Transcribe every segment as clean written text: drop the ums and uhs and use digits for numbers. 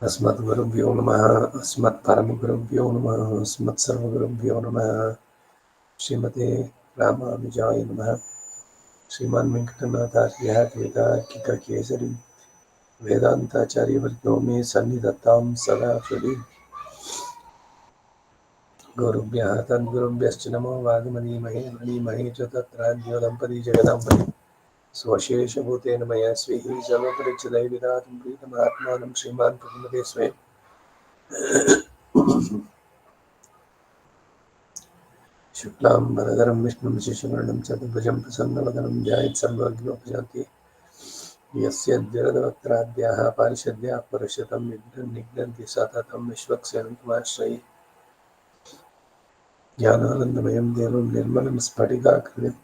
अस्मद्गुरुभ्यो नमः। अस्मत्परमगुरुभ्यो नमः। अस्मत्सर्वगुरुभ्यो नमः। श्रीमते रामानुजाय नमः। श्रीमान् वेङ्कटनाथार्यः कवितार्किककेसरी वेदान्ताचार्यवर्यो मे सन्निधत्तां सदा हृदि। गुरुभ्यः तद्गुरुभ्यश्च नमो वाग्मनीमहे मणिमहे च तत्राद्यो दम्पती जगदाम्बरी स्वशेषभूतेन मया स्वीः सर्वपरिच्छदैविदातं प्रीतमात्मानं श्रीमान् प्रथमते स्वयं शुक्लां वरदरं विष्णुं शशिवर्णं चतुर्भुजं प्रसन्नवदनं ध्यायेत् सर्वविघ्नोपशान्तिः। यस्य द्विरदवक्त्राद्याः पारिषद्याः परशतं निघ्नन्ति सततं विश्वक्सेनन्तमाश्रये। ज्ञानानन्दमयं देवं निर्मलं स्फटिकाकृतिम्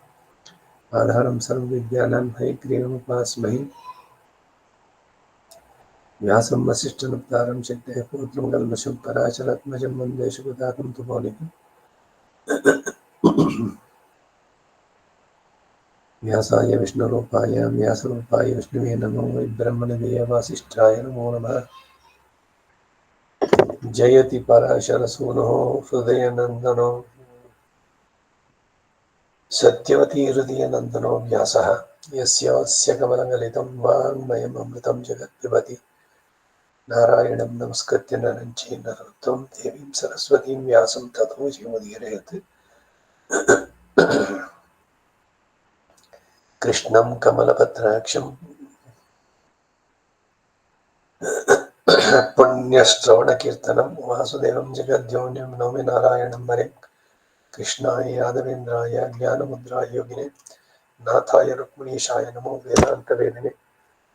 आधारं सर्वविद्यानां हयग्रीवमुपास्महे। व्यासं वसिष्ठनप्तारं शक्तेः पौत्रं कल्मषं पराशरात्मजं वन्दे शुकतातं तुपोनिधम्। व्यासाय विष्णुरूपाय व्यासरूपाय विष्णुवे नमो वै ब्रह्मनिधये वासिष्ठाय नमो नमः। जयति पराशरसूनुः हृदयनन्दनो सत्यवती हृदयनन्दनो व्यासः यस्यास्य कमलगलितं वाङ्मयममृतं जगत्पिबति। नारायणं नमस्कृत्य नरं चैव नरोत्तमं देवीं सरस्वतीं व्यासं ततो जयमुदीरयेत्। कृष्णं कमलपत्राक्षं पुण्यश्रवणकीर्तनं वासुदेवं जगद्योनिं नौमि नारायणं हरिं। कृष्णाय यादवेन्द्राय ज्ञानमुद्राय योगिने नाथाय रुक्मिणीशाय नमो वेदान्तवेदिने।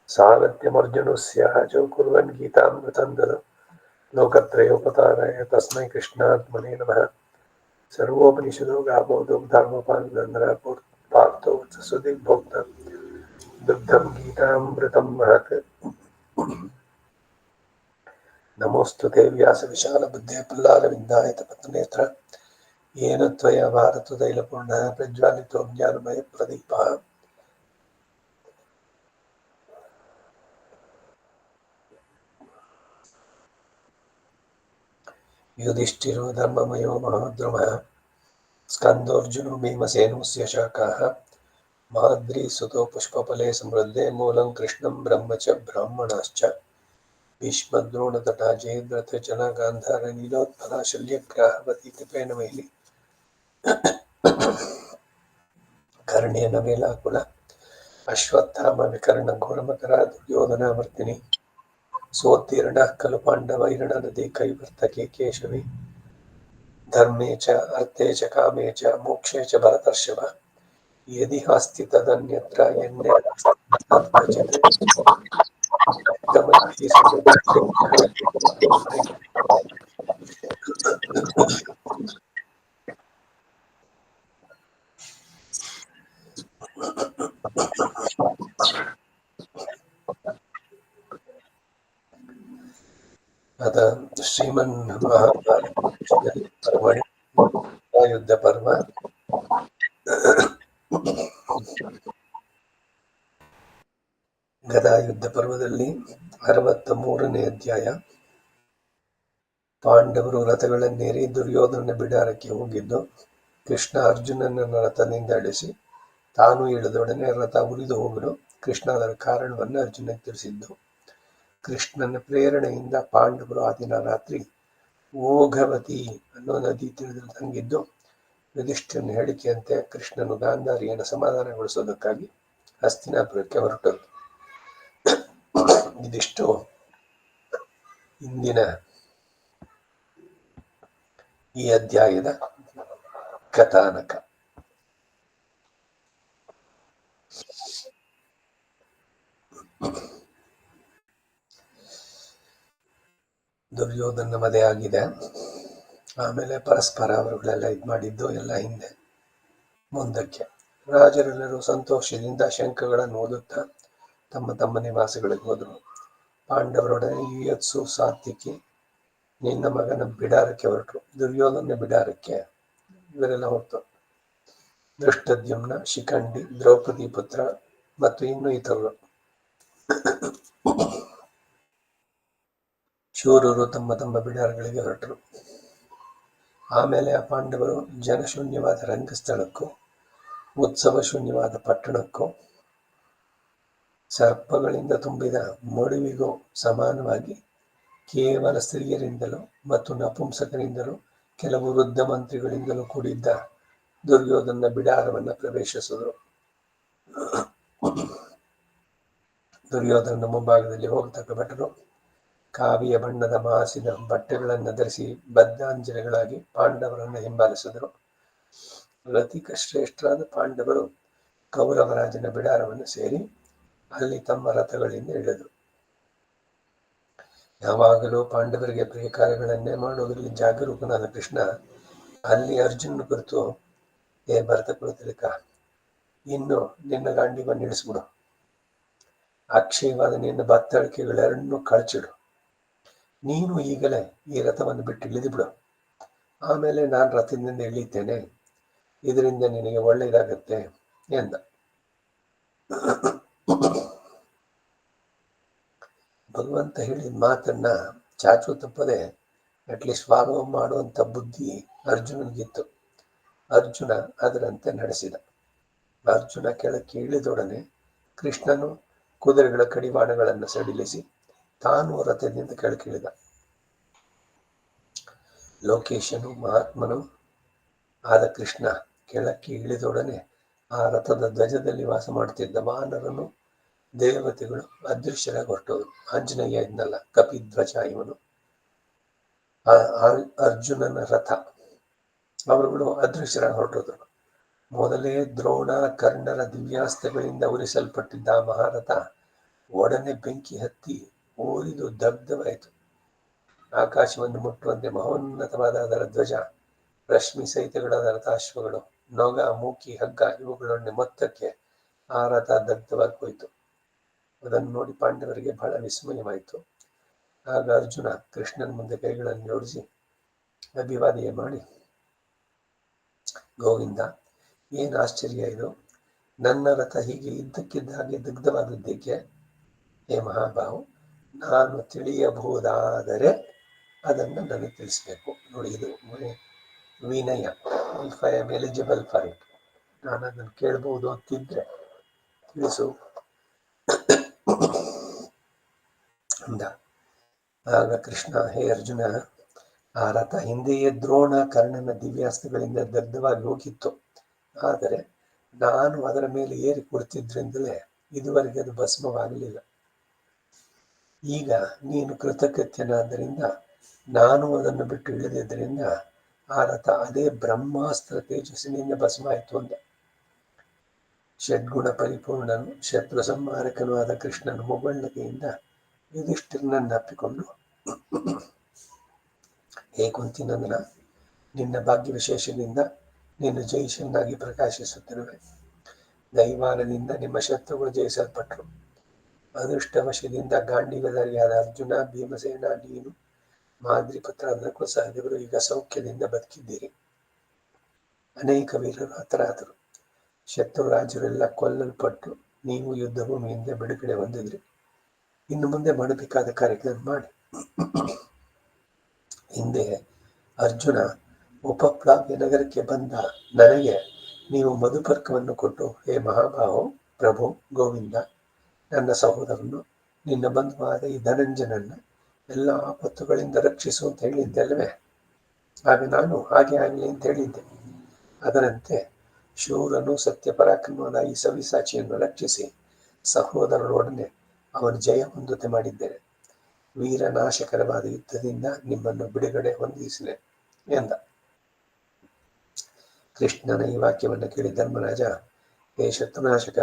सागत्यमर्जुनस्य च कुर्वन् गीतामृतं ददौ लोकत्रयोपताराय तस्मै कृष्णात्मने नमः। सर्वोपनिषदो गावो दुग्धार्थो सुदिग्भोक्ता दुग्धं गीतामृतं महत्। नमोऽस्तु ते व्यासविशालबुद्धे प्रह्लादविन्दायतपत्रनेत्र येन त्वया भारततैलपूर्णः प्रज्वालितो ज्ञानमयप्रदीपः। युधिष्ठिरो धर्ममयो महाद्रुमः स्कन्दोऽर्जुनो भीमसेनोऽस्य शाखाः माद्रीसुतो पुष्पफले समृद्धे मूलं कृष्णं ब्रह्म च ब्राह्मणाश्च। भीष्मद्रोणतटा जयद्रथजना गान्धारनीलोत्पला शल्यग्राहवती कृपेण मैथिली कर्णेन वेलाकुल अश्वत्थामविकर्णघोरमकरा दुर्योधनावर्तिनी सोत्तीर्णः खलु पाण्डवैर्णनदी कैवर्तके केशवे धर्मे च अर्थे च कामे च मोक्षे च भरतर्षभ यदि हास्ति तदन्यत्र अथ श्रीमन्महाभारते युद्धपर्व ಗದಾಯುದ್ಧ ಪರ್ವದಲ್ಲಿ 63ನೇ ಅಧ್ಯಾಯ. ಪಾಂಡವರು ರಥಗಳನ್ನೇರಿ ದುರ್ಯೋಧನ ಬಿಡಾರಕ್ಕೆ ಹೋಗಿದ್ದು, ಕೃಷ್ಣ ಅರ್ಜುನನನ್ನು ರಥದಿಂದ ಇಳಿಸಿ ತಾನು ಇಳಿದೊಡನೆ ರಥ ಉರಿದು ಹೋಗಲು ಕೃಷ್ಣ ಅದರ ಕಾರಣವನ್ನು ಅರ್ಜುನಕ್ಕೆ ತಿಳಿಸಿದ್ದು. ಕೃಷ್ಣನ ಪ್ರೇರಣೆಯಿಂದ ಪಾಂಡವರು ಆ ದಿನ ರಾತ್ರಿ ಓಘವತಿ ಅನ್ನೋ ನದಿ ತೀರದಲ್ಲಿ ತಂಗಿದ್ದು, ಯುಧಿಷ್ಠಿರನ ಹೇಳಿಕೆಯಂತೆ ಕೃಷ್ಣನು ಗಾಂಧಾರಿಯನ್ನು ಸಮಾಧಾನಗೊಳಿಸೋದಕ್ಕಾಗಿ ಹಸ್ತಿನಾಪುರಕ್ಕೆ ಹೊರಟರು. ಇದಿಷ್ಟು ಇಂದಿನ ಈ ಅಧ್ಯಾಯದ ಕಥಾನಕ. ದುರ್ಯೋಧನ ವಧೆ ಆಗಿದೆ. ಆಮೇಲೆ ಪರಸ್ಪರ ಅವರುಗಳೆಲ್ಲ ಮಾಡಿದ್ದು ಎಲ್ಲ ಹಿಂದೆ ಮುಂದಕ್ಕೆ. ರಾಜರೆಲ್ಲರೂ ಸಂತೋಷದಿಂದ ಶಂಖಗಳನ್ನು ಓದುತ್ತಾ ತಮ್ಮ ತಮ್ಮ ನಿವಾಸಗಳಿಗೆ ಹೋದರು. ಪಾಂಡವರೊಡನೆ ಯುಯತ್ಸು, ಸಾತ್ವಿಕಿ, ನಿನ್ನ ಮಗನ ಬಿಡಾರಕ್ಕೆ ಹೊರಟರು. ದುರ್ಯೋಧನ ಬಿಡಾರಕ್ಕೆ ಇವರೆಲ್ಲ ಹೊರಟು. ದೃಷ್ಟದ್ಯುಮ್ನ, ಶಿಖಂಡಿ, ದ್ರೌಪದಿ ಪುತ್ರ ಮತ್ತು ಇನ್ನೂ ಇತರರು. ಶೂರರು ತಮ್ಮ ತಮ್ಮ ಬಿಡಾರಗಳಿಗೆ ಹೊರಟರು. ಆಮೇಲೆ ಆ ಪಾಂಡವರು ಜನಶೂನ್ಯವಾದ ರಂಗಸ್ಥಳಕ್ಕೂ ಉತ್ಸವ ಶೂನ್ಯವಾದ ಪಟ್ಟಣಕ್ಕೂ ಸರ್ಪಗಳಿಂದ ತುಂಬಿದ ಮಡುವಿಗೂ ಸಮಾನವಾಗಿ ಕೇವಲ ಸ್ತ್ರೀಯರಿಂದಲೂ ಮತ್ತು ನಪುಂಸಕರಿಂದಲೂ ಕೆಲವು ವೃದ್ಧ ಮಂತ್ರಿಗಳಿಂದಲೂ ಕೂಡಿದ್ದ ದುರ್ಯೋಧನ ಬಿಡಾರವನ್ನು ಪ್ರವೇಶಿಸಿದರು. ದುರ್ಯೋಧನ ಮುಂಭಾಗದಲ್ಲಿ ಹೋಗತಕ್ಕ ಭಟರು ಕಾವಿಯ ಬಣ್ಣದ ಮಾಸಿದ ಬಟ್ಟೆಗಳನ್ನು ಧರಿಸಿ ಬದ್ಧಾಂಜಲಿಗಳಾಗಿ ಪಾಂಡವರನ್ನು ಹಿಂಬಾಲಿಸಿದರು. ರಥಿಕ ಶ್ರೇಷ್ಠರಾದ ಪಾಂಡವರು ಕೌರವರಾಜನ ಬಿಡಾರವನ್ನು ಸೇರಿ ಅಲ್ಲಿ ತಮ್ಮ ರಥಗಳಿಂದ ಇಳಿದರು. ಯಾವಾಗಲೂ ಪಾಂಡವರಿಗೆ ಪ್ರಿಯ ಕಾರ್ಯಗಳನ್ನೇ ಮಾಡುವುದರಲ್ಲಿ ಜಾಗರೂಕನಾದ ಕೃಷ್ಣ ಅಲ್ಲಿ ಅರ್ಜುನನ ಕುರಿತು, ಏ ಭರತ ಕುಲತಿಲಕ, ಇನ್ನು ನಿನ್ನ ಗಾಂಡಿವನ್ನು ಇಳಿಸ್ಬಿಡು, ಅಕ್ಷಯವಾದ ನಿನ್ನ ಬತ್ತಳಿಕೆಗಳೆರಡನ್ನೂ ಕಳಚಿಡು, ನೀನು ಈಗಲೇ ಈ ರಥವನ್ನು ಬಿಟ್ಟು ಇಳಿದು ಬಿಡು, ಆಮೇಲೆ ನಾನು ರಥದಿಂದ ಇಳಿತೇನೆ, ಇದರಿಂದ ನಿನಗೆ ಒಳ್ಳೆಯದಾಗತ್ತೆ ಎಂದ. ಭಗವಂತ ಹೇಳಿದ ಮಾತನ್ನ ಚಾಚು ತಪ್ಪದೆ ಅಟ್ಲೀಸ್ಟ್ ಫಾಲೋ ಮಾಡುವಂಥ ಬುದ್ಧಿ ಅರ್ಜುನನಿಗಿತ್ತು. ಅರ್ಜುನ ಅದರಂತೆ ನಡೆಸಿದ. ಅರ್ಜುನ ಕೆಳಕ್ಕೆ ಇಳಿದೊಡನೆ ಕೃಷ್ಣನು ಕುದುರೆಗಳ ಕಡಿವಾಣಗಳನ್ನು ಸಡಿಲಿಸಿ ತಾನು ರಥದಿಂದ ಕೆಳಕಿಳಿದ. ಲೋಕೇಶನು ಮಹಾತ್ಮನು ಆದ ಕೃಷ್ಣ ಕೆಳಕ್ಕೆ ಇಳಿದೊಡನೆ ಆ ರಥದ ಧ್ವಜದಲ್ಲಿ ವಾಸ ಮಾಡುತ್ತಿದ್ದ ವಾನರನು ದೇವತೆಗಳು ಅದೃಶ್ಯರಾಗಿ ಹೊರಟೋದು. ಆಂಜನೇಯ ಇದ್ನಲ್ಲ, ಕಪಿಧ್ವಜ ಇವನು, ಅರ್ಜುನನ ರಥ, ಅವರುಗಳು ಅದೃಶ್ಯರಾಗಿ ಹೊರಟೋದ್ರು. ಮೊದಲೇ ದ್ರೋಣ ಕರ್ಣರ ದಿವ್ಯಾಸ್ತ್ರಗಳಿಂದ ಉರಿಸಲ್ಪಟ್ಟಿದ್ದ ಆ ಮಹಾರಥ ಒಡನೆ ಬೆಂಕಿ ಹತ್ತಿ ಊರಿದು ದಗ್ಧವಾಯಿತು. ಆಕಾಶವನ್ನು ಮುಟ್ಟುವಂತೆ ಮಹೋನ್ನತವಾದ ಅದರ ಧ್ವಜ, ರಶ್ಮಿ ಸಹಿತಗಳಾದ ರಥಾಶ್ವಗಳು, ನೊಗ, ಮೂಕಿ, ಹಗ್ಗ ಇವುಗಳೊಡನೆ ಮೊತ್ತಕ್ಕೆ ಆ ರಥ ದಗ್ಧವಾಗಿ ಹೋಯಿತು. ಅದನ್ನು ನೋಡಿ ಪಾಂಡವರಿಗೆ ಬಹಳ ವಿಸ್ಮಯವಾಯಿತು. ಆಗ ಅರ್ಜುನ ಕೃಷ್ಣನ ಮುಂದೆ ಕೈಗಳನ್ನು ಜೋಡಿಸಿ ಅಭಿವಾದನೆ ಮಾಡಿ, ಗೋವಿಂದ, ಏನು ಆಶ್ಚರ್ಯ ಇದು, ನನ್ನ ರಥ ಹೀಗೆ ಇದ್ದಕ್ಕಿದ್ದ ಹಾಗೆ ದಗ್ಧವಾದದ್ದೇಕೆ? ಹೇ ಮಹಾಬಾಹು, ನಾನು ತಿಳಿಯಬಹುದಾದರೆ ಅದನ್ನು ನನಗೆ ತಿಳಿಸ್ಬೇಕು. ನೋಡಿ, ಇದು Vinaya. If I am eligible for it, ನಾನು ಅದನ್ನು ಕೇಳಬಹುದು ಅಂತಿದ್ರೆ ತಿಳಿಸು ಅಂದ. ಆಗ ಕೃಷ್ಣ, ಹೇ ಅರ್ಜುನ, ಆ ರಥ ಹಿಂದೆಯೇ ದ್ರೋಣ ಕರ್ಣನ ದಿವ್ಯಾಸ್ತ್ರಗಳಿಂದ ದಗ್ಧವಾಗಿ ಹೋಗಿತ್ತು. ಆದರೆ ನಾನು ಅದರ ಮೇಲೆ ಏರಿ ಕುಳಿತಿದ್ರಿಂದಲೇ ಇದುವರೆಗೆ ಅದು ಭಸ್ಮವಾಗಲಿಲ್ಲ. ಈಗ ನೀನು ಕೃತಕೃತ್ಯನಾದ್ದರಿಂದ ನಾನು ಅದನ್ನು ಬಿಟ್ಟು ಇಳಿದಿದ್ದರಿಂದ ಆ ರಥ ಅದೇ ಬ್ರಹ್ಮಾಸ್ತ್ರ ತೇಜಸ್ಸಿನಿಂದ ಭಸ್ಮ ಆಯಿತು ಅಂದ. ಷಡ್ಗುಣ ಪರಿಪೂರ್ಣನು, ಶತ್ರು ಸಂಹಾರಕನೂ ಆದ ಕೃಷ್ಣನು ಮುಗುಳ್ನಗೆಯಿಂದ ಯುಧಿಷ್ಠಿರನನ್ನು ಅಪ್ಪಿಕೊಂಡು, ಹೇ ಕುಂತಿನಂದನ, ನಿನ್ನ ಭಾಗ್ಯ ವಿಶೇಷದಿಂದ ನೀನು ಜಯಿಷನ್ನಾಗಿ ಪ್ರಕಾಶಿಸುತ್ತಿರುವೆ. ದೈವಾನದಿಂದ ನಿಮ್ಮ ಶತ್ರುಗಳು ಜಯಿಸಲ್ಪಟ್ಟರು. ಅದೃಷ್ಟವಶದಿಂದ ಗಾಂಡೀವಧಾರಿಯಾದ ಅರ್ಜುನ, ಭೀಮಸೇನ, ನೀನು, ಮಾದ್ರಿಪುತ್ರ ನಕುಲ ಸಹದೇವರು ಈಗ ಸೌಖ್ಯದಿಂದ ಬದುಕಿದ್ದೀರಿ. ಅನೇಕ ವೀರರು ಹತರಾದರು. ಶತ್ರು ರಾಜರೆಲ್ಲ ಕೊಲ್ಲಲ್ಪಟ್ಟು ನೀವು ಯುದ್ಧ ಭೂಮಿಯಿಂದ ಬಿಡುಗಡೆ ಹೊಂದಿದ್ರಿ. ಇನ್ನು ಮುಂದೆ ಮಾಡಬೇಕಾದ ಕಾರ್ಯಗಳನ್ನು ಮಾಡಿ. ಹಿಂದೆ ಅರ್ಜುನ ಉಪಪ್ಲಾವ್ಯ ನಗರಕ್ಕೆ ಬಂದ ನನಗೆ ನೀವು ಮಧುಪರ್ಕವನ್ನು ಕೊಟ್ಟು, ಹೇ ಮಹಾಬಾಹು, ಪ್ರಭು, ಗೋವಿಂದ, ನನ್ನ ಸಹೋದರನು, ನಿನ್ನ ಬಂಧುವಾದ ಈ ಧನಂಜನನ್ನ ಎಲ್ಲ ಆಪತ್ತುಗಳಿಂದ ರಕ್ಷಿಸು ಅಂತ ಹೇಳಿದ್ದಲ್ವೇ? ಆಗ ನಾನು ಹಾಗೆ ಆಗಲಿ ಅಂತ ಹೇಳಿದ್ದೆ. ಅದರಂತೆ ಶೂರನು ಸತ್ಯಪರಾಕ್ರಮವಾದ ಈ ಸವಿಸಾಚಿಯನ್ನು ರಕ್ಷಿಸಿ ಸಹೋದರರೊಡನೆ ಅವನು ಜಯ ಹೊಂದುತ್ತೆ ಮಾಡಿದ್ದೇನೆ. ವೀರನಾಶಕರವಾದ ಯುದ್ಧದಿಂದ ನಿಮ್ಮನ್ನು ಬಿಡುಗಡೆ ಹೊಂದಿಸಿದೆ ಎಂದ. ಕೃಷ್ಣನ ಈ ವಾಕ್ಯವನ್ನು ಕೇಳಿ ಧರ್ಮರಾಜ, ಹೇ ಶತ್ರುನಾಶಕ,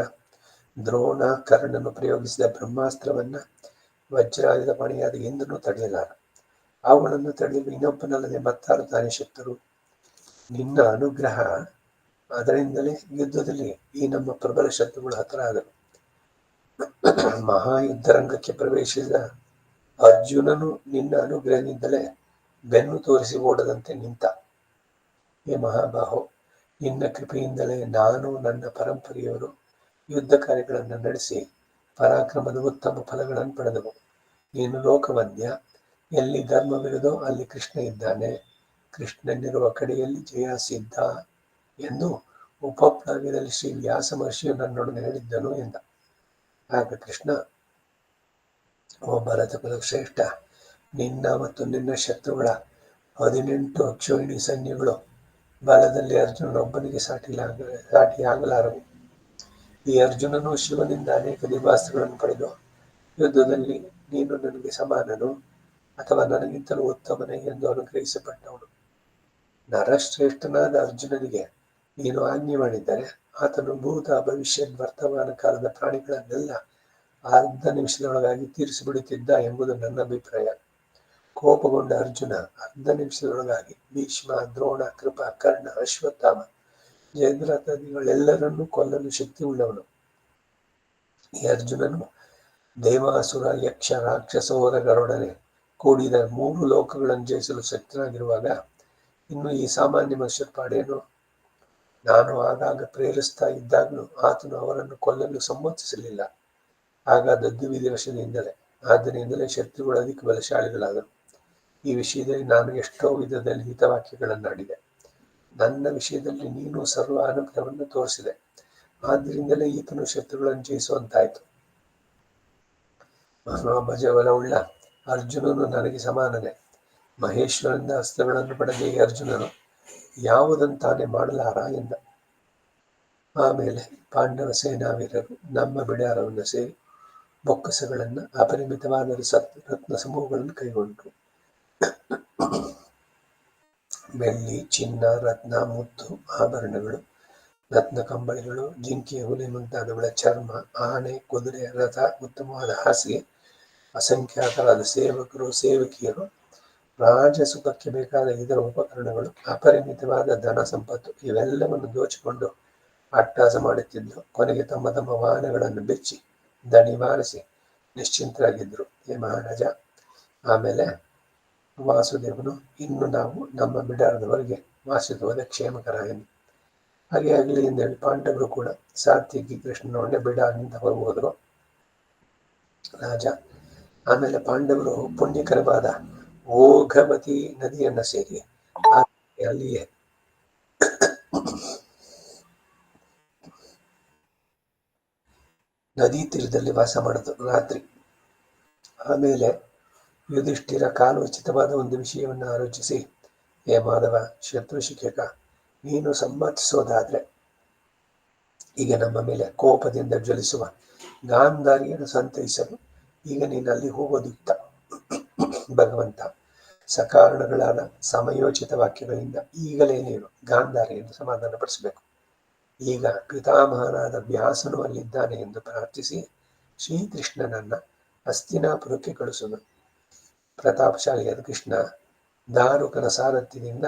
ದ್ರೋಣ ಕರ್ಣನು ಪ್ರಯೋಗಿಸಿದ ಬ್ರಹ್ಮಾಸ್ತ್ರವನ್ನ ವಜ್ರಾಯುಧ ಪಣಿಯಾದ ಎಂದೂ ತಡೆಯಲಾರ. ಅವುಗಳನ್ನು ತಡೆಯಲು ಇನ್ನೊಬ್ಬನಲ್ಲದೆ ಮತ್ತಾರು ತಾನೇ ಶಕ್ತರು. ನಿನ್ನ ಅನುಗ್ರಹ, ಅದರಿಂದಲೇ ಯುದ್ಧದಲ್ಲಿ ಈ ನಮ್ಮ ಪ್ರಬಲ ಶತ್ರುಗಳು ಹತರಾದರು. ಮಹಾಯುದ್ಧ ರಂಗಕ್ಕೆ ಪ್ರವೇಶಿಸಿದ ಅರ್ಜುನನು ನಿನ್ನ ಅನುಗ್ರಹದಿಂದಲೇ ಬೆನ್ನು ತೋರಿಸಿ ಓಡದಂತೆ ನಿಂತ. ಹೇ ಮಹಾಬಾಹು, ನಿನ್ನ ಕೃಪೆಯಿಂದಲೇ ನಾನು ನನ್ನ ಪರಂಪರೆಯವರು ಯುದ್ಧ ಕಾರ್ಯಗಳನ್ನು ನಡೆಸಿ ಪರಾಕ್ರಮದ ಉತ್ತಮ ಫಲಗಳನ್ನು ಪಡೆದವು. ನೀನು ಲೋಕವದ್ಯ, ಎಲ್ಲಿ ಧರ್ಮವಿರುವುದೋ ಅಲ್ಲಿ ಕೃಷ್ಣ ಇದ್ದಾನೆ, ಕೃಷ್ಣನಿರುವ ಕಡೆಯಲ್ಲಿ ಜಯ ಸಿದ್ಧ ಎಂದು ಉಪಪ್ಲಾವ್ಯದಲ್ಲಿ ಶ್ರೀ ವ್ಯಾಸ ಮಹರ್ಷಿಯು ನನ್ನೊಡನೆ ಹೇಳಿದ್ದನು ಎಂದ. ಆಗ ಕೃಷ್ಣ, ಓ ಭರತ ಶ್ರೇಷ್ಠ, ನಿನ್ನ ಮತ್ತು ನಿನ್ನ ಶತ್ರುಗಳ 18 ಅಕ್ಷೋಹಿಣಿ ಸೈನ್ಯಗಳು ಬಲದಲ್ಲಿ ಅರ್ಜುನನೊಬ್ಬನಿಗೆ ಸಾಟಿಯಾಗಲಾರವು. ಈ ಅರ್ಜುನನು ಶಿವನಿಂದ ಅನೇಕ ದಿವ್ಯಾಸ್ತ್ರಗಳನ್ನು ಪಡೆದು ಯುದ್ಧದಲ್ಲಿ ನೀನು ನನಗೆ ಸಮಾನನು ಅಥವಾ ನನಗಿಂತಲೂ ಉತ್ತಮನೇ ಎಂದು ಅನುಗ್ರಹಿಸಲ್ಪಟ್ಟವನು. ನರಶ್ರೇಷ್ಠನಾದ ಅರ್ಜುನನಿಗೆ ನೀನು ಆಜ್ಞೆ ಮಾಡಿದ್ದರೆ ಆತನು ಭೂತ ಭವಿಷ್ಯದ್ ವರ್ತಮಾನ ಕಾಲದ ಪ್ರಾಣಿಗಳನ್ನೆಲ್ಲ ಅರ್ಧ ನಿಮಿಷದೊಳಗಾಗಿ ತೀರಿಸಿಬಿಡುತ್ತಿದ್ದ ಎಂಬುದು ನನ್ನ ಅಭಿಪ್ರಾಯ. ಕೋಪಗೊಂಡ ಅರ್ಜುನ ಅರ್ಧ ನಿಮಿಷದೊಳಗಾಗಿ ಭೀಷ್ಮ, ದ್ರೋಣ, ಕೃಪ, ಕರ್ಣ, ಅಶ್ವತ್ಥಾಮ, ಜಯದ್ರಥಾದಿಗಳೆಲ್ಲರನ್ನೂ ಕೊಲ್ಲಲು ಶಕ್ತಿ ಉಳ್ಳವನು. ಈ ಅರ್ಜುನನು ದೇವಾಸುರ, ಯಕ್ಷ, ರಾಕ್ಷಸೋರಗರೊಡನೆ ಕೂಡಿದ 3 ಲೋಕಗಳನ್ನು ಜಯಿಸಲು ಶಕ್ತನಾಗಿರುವಾಗ ಇನ್ನು ಈ ಸಾಮಾನ್ಯ ಮನುಷ್ಯರ ಪಾಡೇನು? ನಾನು ಆಗಾಗ ಪ್ರೇರಿಸ್ತಾ ಇದ್ದಾಗಲೂ ಆತನು ಅವರನ್ನು ಕೊಲ್ಲಲು ಸಮ್ಮತಿಸಲಿಲ್ಲ. ಹಾಗಾದದ್ದು ವಿಧಿವಶದಿಂದಲೇ. ಆದ್ದರಿಂದಲೇ ಶತ್ರುಗಳು ಅಧಿಕ ಬಲಶಾಲಿಗಳಾದರು. ಈ ವಿಷಯದಲ್ಲಿ ನಾನು ಎಷ್ಟೋ ವಿಧದಲ್ಲಿ ಹಿತವಾಕ್ಯಗಳನ್ನಾಡಿದೆ. ನನ್ನ ವಿಷಯದಲ್ಲಿ ನೀನು ಸರ್ವ ಅನುಗ್ರಹವನ್ನು ತೋರಿಸಿದೆ. ಆದ್ದರಿಂದಲೇ ಈತನು ಶತ್ರುಗಳನ್ನು ಜಯಿಸುವಂತಾಯಿತು. ಮಹಾಭಜಬಲವುಳ್ಳ ಅರ್ಜುನನು ನನಗೆ ಸಮಾನನೇ. ಮಹೇಶ್ವರನಿಂದ ಅಸ್ತ್ರಗಳನ್ನು ಪಡೆದ ಈ ಅರ್ಜುನನು ಯಾವುದಂತಾನೆ ಮಾಡಲಾರ ಎಂದ. ಆಮೇಲೆ ಪಾಂಡವ ಸೇನಾವೀರರು ನಮ್ಮ ಬಿಡಾರವನ್ನು ಸೇರಿ ಬೊಕ್ಕಸಗಳನ್ನು, ಅಪರಿಮಿತವಾದ ರತ್ನ ಸಮೂಹಗಳನ್ನು ಕೈಗೊಂಡರು. ಬೆಳ್ಳಿ, ಚಿನ್ನ, ರತ್ನ, ಮುತ್ತು, ಆಭರಣಗಳು, ರತ್ನ ಕಂಬಳಿಗಳು, ಜಿಂಕೆ, ಹುಲಿ ಮುಂತಾದವುಗಳ ಚರ್ಮ, ಆನೆ, ಕುದುರೆ, ರಥ, ಉತ್ತಮವಾದ ಹಾಸಿಗೆ, ಅಸಂಖ್ಯಾತರಾದ ಸೇವಕರು, ಸೇವಕಿಯರು, ರಾಜಸುಖಕ್ಕೆ ಬೇಕಾದ ಇದರ ಉಪಕರಣಗಳು, ಅಪರಿಮಿತವಾದ ಧನ ಸಂಪತ್ತು ಇವೆಲ್ಲವನ್ನು ದೋಚಿಕೊಂಡು ಅಟ್ಟಾಸ ಮಾಡುತ್ತಿದ್ದು ಕೊನೆಗೆ ತಮ್ಮ ತಮ್ಮ ವಾಹನಗಳನ್ನು ಬೆಚ್ಚಿ ದಣಿ ಬಾರಿಸಿ ನಿಶ್ಚಿಂತರಾಗಿದ್ದರು. ಹೇ ಮಹಾರಾಜ, ಆಮೇಲೆ ವಾಸುದೇವನು ಇನ್ನು ನಾವು ನಮ್ಮ ಬಿಡಾರದವರೆಗೆ ವಾಸಿಸುವುದೇ ಕ್ಷೇಮಕರ ಎಂದು. ಹಾಗೆ ಆಗಲಿ ಎಂದೇಳಿ ಪಾಂಡವರು ಕೂಡ ಸಾತ್ವಿಕಿ ಕೃಷ್ಣನೊಡನೆ ಬಿಡಾರದಿಂದ ಹೊರಗೋದರು. ರಾಜ, ಆಮೇಲೆ ಪಾಂಡವರು ಪುಣ್ಯಕರವಾದ ಓಘವತಿ ನದಿಯನ್ನ ಸೇರಿ ಅಲ್ಲಿಯೇ ನದಿ ತೀರದಲ್ಲಿ ವಾಸ ಮಾಡಿದ್ರು ರಾತ್ರಿ. ಆಮೇಲೆ ಯುಧಿಷ್ಠಿರ ಕಾಲೋಚಿತವಾದ ಒಂದು ವಿಷಯವನ್ನು ಆಲೋಚಿಸಿ, ಹೇ ಮಾಧವ, ಶತ್ರುಶಿಕ್ಷಕ, ನೀನು ಸಮ್ಮತಿಸೋದಾದ್ರೆ ಈಗ ನಮ್ಮ ಮೇಲೆ ಕೋಪದಿಂದ ಜ್ವಲಿಸುವ ಗಾಂಧಾರಿಯನ್ನು ಸಂತೈಸಲು ಈಗ ನೀನು ಅಲ್ಲಿ ಹೋಗೋದುಕ್ತ. ಭಗವಂತ ಸಕಾರಣಗಳಾದ ಸಮಯೋಚಿತ ವಾಕ್ಯಗಳಿಂದ ಈಗಲೇ ನೀನು ಗಾಂಧಾರಿಯನ್ನು ಸಮಾಧಾನಪಡಿಸಬೇಕು. ಈಗ ಪಿತಾಮಹನಾದ ವ್ಯಾಸನು ಅಲ್ಲಿದ್ದಾನೆ ಎಂದು ಪ್ರಾರ್ಥಿಸಿ ಶ್ರೀಕೃಷ್ಣನನ್ನ ಹಸ್ತಿನಾಪುರಕ್ಕೆ ಕಳಿಸುವುದು. ಪ್ರತಾಪಶಾಲಿಯಾದ ಕೃಷ್ಣ ದಾರುಕನ ಸಾರಥ್ಯದಿಂದ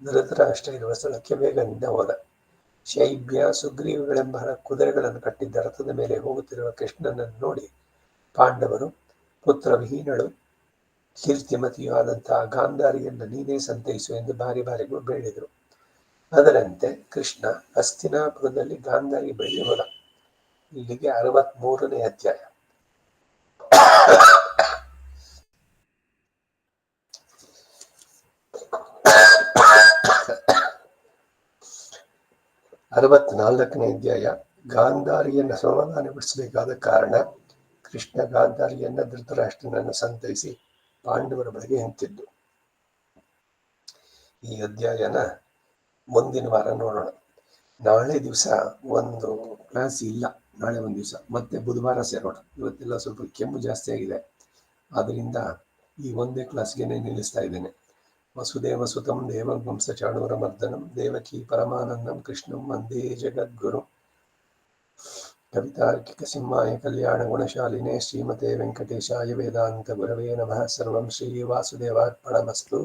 ಧೃತರಾಷ್ಟ್ರ ಇರುವ ಸ್ಥಳಕ್ಕೆ ವೇಗದಿಂದ ಹೋದ. ಶೈಬ್ಯ, ಸುಗ್ರೀವಗಳೆಂಬ ಕುದುರೆಗಳನ್ನು ಕಟ್ಟಿದ್ದ ರಥದ ಮೇಲೆ ಹೋಗುತ್ತಿರುವ ಕೃಷ್ಣನನ್ನು ನೋಡಿ ಪಾಂಡವರು, ಪುತ್ರವಿಹೀನಳು ಕೀರ್ತಿಮತಿಯೂ ಆದಂತಹ ಗಾಂಧಾರಿಯನ್ನು ನೀನೇ ಸಂತೈಸು ಎಂದು ಬಾರಿ ಬಾರಿಗೂ ಬೇಡಿದರು. ಅದರಂತೆ ಕೃಷ್ಣ ಹಸ್ತಿನಾಪುರದಲ್ಲಿ ಗಾಂಧಾರಿ ಬಳಿ ಹೋದ. ಇಲ್ಲಿಗೆ 63ನೇ ಅಧ್ಯಾಯ. ಅರವತ್ನಾಲ್ಕನೇ ಅಧ್ಯಾಯ. ಗಾಂಧಾರಿಯನ್ನು ಸಮಾಧಾನಪಡಿಸಬೇಕಾದ ಕಾರಣ. ಕೃಷ್ಣ ಗಾಂಧಾರಿಯನ್ನ ಧೃತರಾಷ್ಟ್ರನನ್ನು ಸಂತೈಸಿ ಪಾಂಡವರ ಬಳಿಗೆ ಹಿಂತಿದ್ದು. ಈ ಅಧ್ಯಾಯನ ಮುಂದಿನ ವಾರ ನೋಡೋಣ. ನಾಳೆ ದಿವಸ ಒಂದು ಕ್ಲಾಸ್ ಇಲ್ಲ, ನಾಳೆ ಒಂದು ದಿವಸ, ಮತ್ತೆ ಬುಧವಾರ ಸೇರೋಣ. ಇವತ್ತೆಲ್ಲ ಸ್ವಲ್ಪ ಕೆಮ್ಮು ಜಾಸ್ತಿ ಆಗಿದೆ, ಆದ್ದರಿಂದ ಈ ಒಂದೇ ಕ್ಲಾಸ್ಗೆ ನಿಲ್ಲಿಸ್ತಾ ಇದ್ದೇನೆ. ವಸುದೇವ ಸುತಂ ದೇವಂ ಕಂಸ ಚಾಣೂರಮರ್ದನಂ ದೇವಕಿ ಪರಮಾನಂದಂ ಕೃಷ್ಣಂ ವಂದೇ ಜಗದ್ಗುರು. ಕವಿತಾರ್ಕಿಕ ಸಿಂಹಾಯ ಕಲ್ಯಾಣ ಗುಣಶಾಲಿನೇ ಶ್ರೀಮತೆ ವೆಂಕಟೇಶಾಯ ವೇದಾಂತ ಗುರವೇ ನಮಃ. ಸರ್ವಂ ಶ್ರೀ ವಾಸುದೇವಾರ್ಪಣಮಸ್ತು.